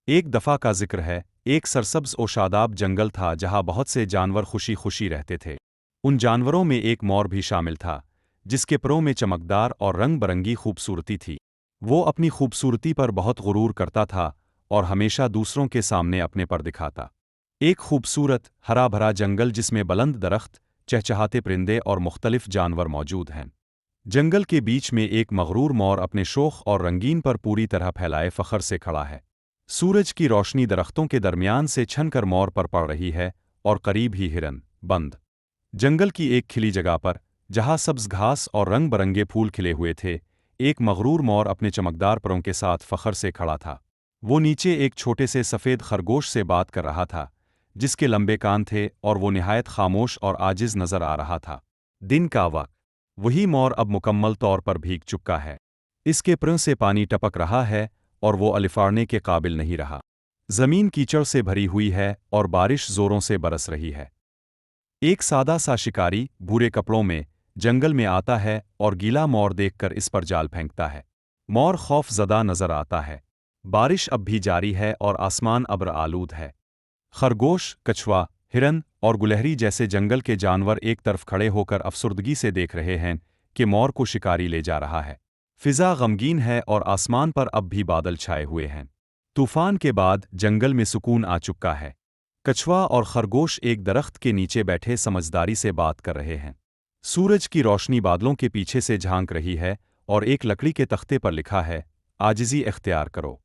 ایک دفعہ کا ذکر ہے، ایک سرسبز و شاداب جنگل تھا جہاں بہت سے جانور خوشی خوشی رہتے تھے۔ ان جانوروں میں ایک مور بھی شامل تھا، جس کے پروں میں چمکدار اور رنگ برنگی خوبصورتی تھی۔ وہ اپنی خوبصورتی پر بہت غرور کرتا تھا اور ہمیشہ دوسروں کے سامنے اپنے پر دکھاتا۔ ایک خوبصورت، ہرا بھرا جنگل جس میں بلند درخت، چہچہاتے پرندے اور مختلف جانور موجود ہیں۔ جنگل کے بیچ میں ایک مغرور مور اپنے شوخ اور رنگین پر پوری طرح پھیلائے فخر سے کھڑا ہے۔ سورج کی روشنی درختوں کے درمیان سے چھن کر مور پر پڑ رہی ہے اور قریب ہی ہرن بند جنگل کی ایک کھلی جگہ پر، جہاں سبز گھاس اور رنگ برنگے پھول کھلے ہوئے تھے، ایک مغرور مور اپنے چمکدار پروں کے ساتھ فخر سے کھڑا تھا۔ وہ نیچے ایک چھوٹے سے سفید خرگوش سے بات کر رہا تھا، جس کے لمبے کان تھے اور وہ نہایت خاموش اور عاجز نظر آ رہا تھا۔ دن کا وقت، وہی مور اب مکمل طور پر بھیگ چکا ہے۔ اس کے پروں سے پانی ٹپک رہا ہے اور وہ الفاڑنے کے قابل نہیں رہا۔ زمین کیچڑ سے بھری ہوئی ہے اور بارش زوروں سے برس رہی ہے۔ ایک سادہ سا شکاری، بھورے کپڑوں میں، جنگل میں آتا ہے اور گیلا مور دیکھ کر اس پر جال پھینکتا ہے۔ مور خوف زدہ نظر آتا ہے۔ بارش اب بھی جاری ہے اور آسمان ابر آلود ہے۔ خرگوش، کچھوا، ہرن اور گلہری جیسے جنگل کے جانور ایک طرف کھڑے ہو کر افسردگی سے دیکھ رہے ہیں کہ مور کو شکاری لے جا رہا ہے۔ فضا غمگین ہے اور آسمان پر اب بھی بادل چھائے ہوئے ہیں۔ طوفان کے بعد جنگل میں سکون آ چکا ہے۔ کچھوا اور خرگوش ایک درخت کے نیچے بیٹھے سمجھداری سے بات کر رہے ہیں۔ سورج کی روشنی بادلوں کے پیچھے سے جھانک رہی ہے اور ایک لکڑی کے تختے پر لکھا ہے، عاجزی اختیار کرو۔